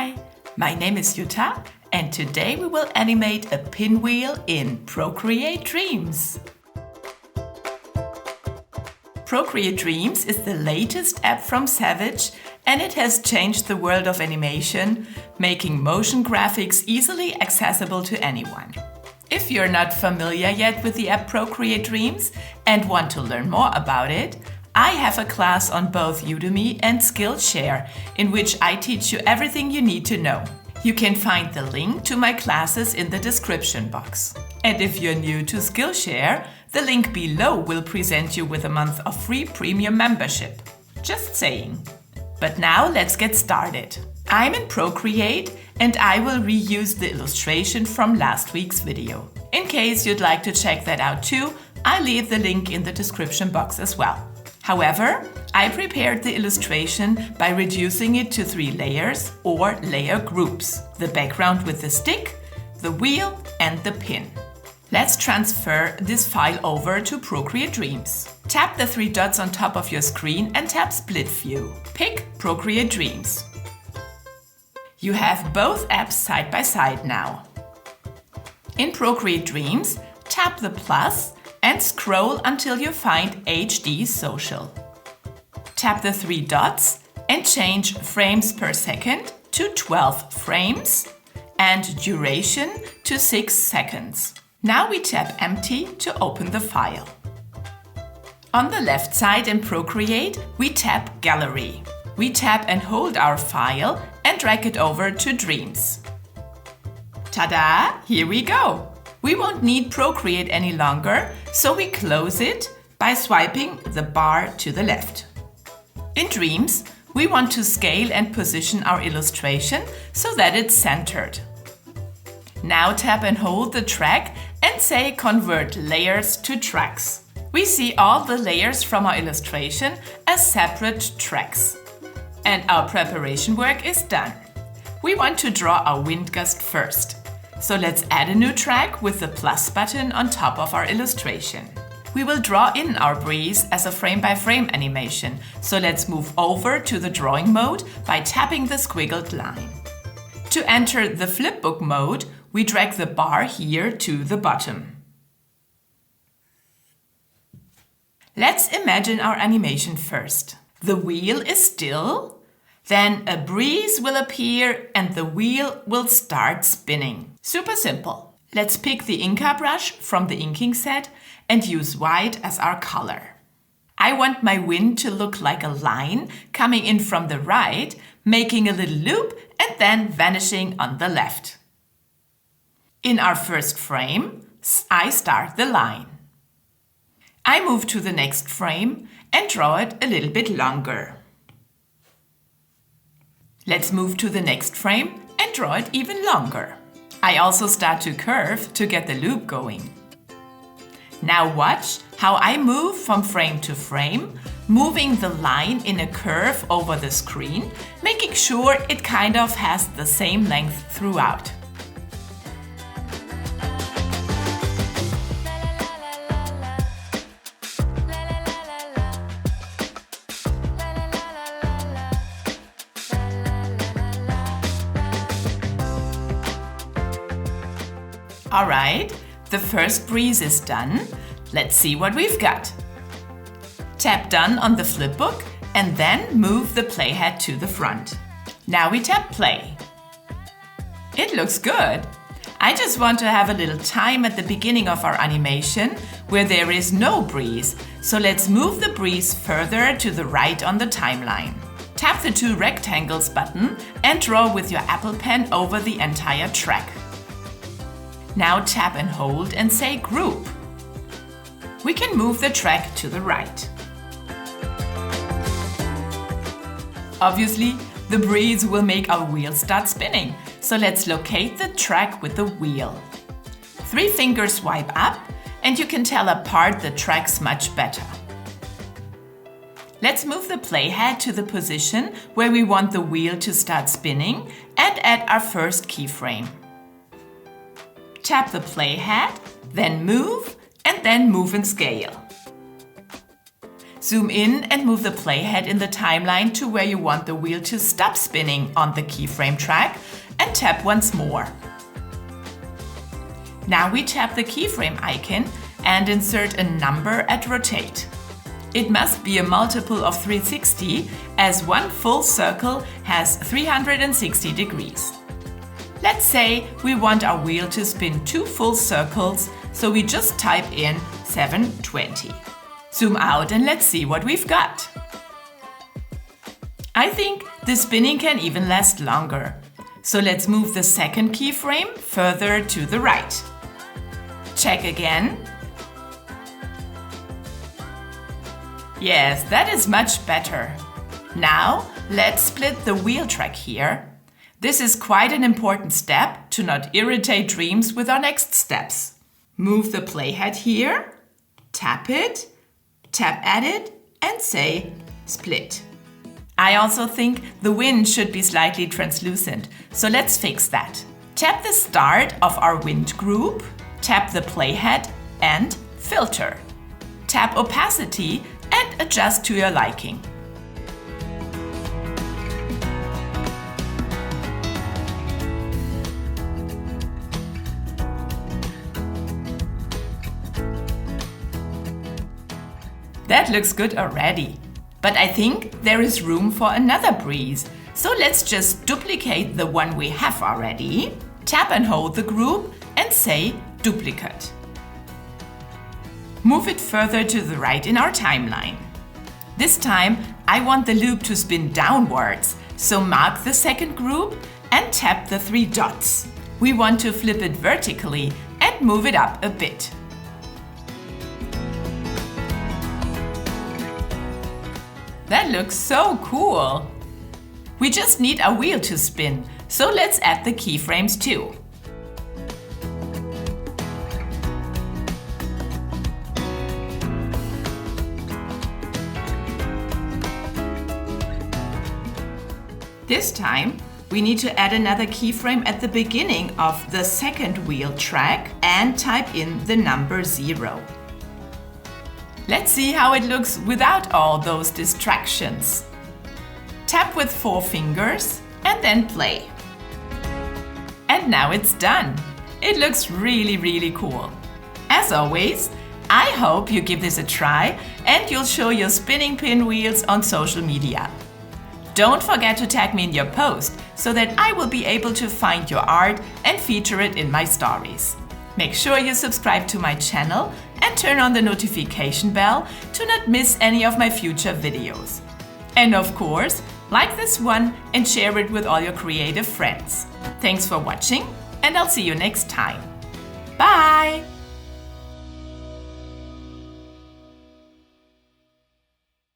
Hi, my name is Jutta and today we will animate a pinwheel in Procreate Dreams. Procreate Dreams is the latest app from Savage and it has changed the world of animation, making motion graphics easily accessible to anyone. If you're not familiar yet with the app Procreate Dreams and want to learn more about it, I have a class on both Udemy and Skillshare in which I teach you everything you need to know. You can find the link to my classes in the description box. And if you're new to Skillshare, the link below will present you with a month of free premium membership. Just saying. But now let's get started. I'm in Procreate and I will reuse the illustration from last week's video. In case you'd like to check that out too, I'll leave the link in the description box as well. However, I prepared the illustration by reducing it to 3 layers or layer groups: the background with the stick, the wheel and the pin. Let's transfer this file over to Procreate Dreams. Tap the 3 dots on top of your screen and tap Split View. Pick Procreate Dreams. You have both apps side by side now. In Procreate Dreams, tap the plus and scroll until you find HD Social. Tap the 3 dots and change frames per second to 12 frames and duration to 6 seconds. Now we tap Empty to open the file. On the left side in Procreate, we tap Gallery. We tap and hold our file and drag it over to Dreams. Ta-da! Here we go! We won't need Procreate any longer, so we close it by swiping the bar to the left. In Dreams, we want to scale and position our illustration so that it's centered. Now tap and hold the track and say Convert Layers to Tracks. We see all the layers from our illustration as separate tracks. And our preparation work is done. We want to draw our wind gust first. So let's add a new track with the plus button on top of our illustration. We will draw in our breeze as a frame-by-frame animation, so let's move over to the drawing mode by tapping the squiggled line. To enter the flipbook mode, we drag the bar here to the bottom. Let's imagine our animation first. The wheel is still, then a breeze will appear and the wheel will start spinning. Super simple. Let's pick the Inka brush from the inking set and use white as our color. I want my wind to look like a line coming in from the right, making a little loop and then vanishing on the left. In our first frame, I start the line. I move to the next frame and draw it a little bit longer. Let's move to the next frame and draw it even longer. I also start to curve to get the loop going. Now watch how I move from frame to frame, moving the line in a curve over the screen, making sure it kind of has the same length throughout. Alright, the first breeze is done. Let's see what we've got. Tap Done on the flipbook and then move the playhead to the front. Now we tap Play. It looks good. I just want to have a little time at the beginning of our animation where there is no breeze, so let's move the breeze further to the right on the timeline. Tap the 2 rectangles button and draw with your Apple Pen over the entire track. Now tap and hold and say Group. We can move the track to the right. Obviously, the breeze will make our wheel start spinning, so let's locate the track with the wheel. 3 fingers swipe up and you can tell apart the tracks much better. Let's move the playhead to the position where we want the wheel to start spinning and add our first keyframe. Tap the playhead, then move and scale. Zoom in and move the playhead in the timeline to where you want the wheel to stop spinning on the keyframe track and tap once more. Now we tap the keyframe icon and insert a number at rotate. It must be a multiple of 360 as one full circle has 360 degrees. Let's say we want our wheel to spin 2 full circles, so we just type in 720. Zoom out and let's see what we've got. I think the spinning can even last longer. So let's move the second keyframe further to the right. Check again. Yes, that is much better. Now let's split the wheel track here. This is quite an important step to not irritate Dreams with our next steps. Move the playhead here, tap it, tap Edit and say Split. I also think the wind should be slightly translucent, so let's fix that. Tap the start of our wind group, tap the playhead and Filter. Tap Opacity and adjust to your liking. That looks good already. But I think there is room for another breeze. So let's just duplicate the one we have already. Tap and hold the group and say Duplicate. Move it further to the right in our timeline. This time I want the loop to spin downwards, so mark the second group and tap the 3 dots. We want to flip it vertically and move it up a bit. That looks so cool! We just need a wheel to spin, so let's add the keyframes too. This time, we need to add another keyframe at the beginning of the second wheel track and type in the number 0. Let's see how it looks without all those distractions. Tap with 4 fingers and then play. And now it's done. It looks really cool. As always, I hope you give this a try and you'll show your spinning pinwheels on social media. Don't forget to tag me in your post so that I will be able to find your art and feature it in my stories. Make sure you subscribe to my channel and turn on the notification bell to not miss any of my future videos. And of course, like this one and share it with all your creative friends. Thanks for watching and I'll see you next time. Bye!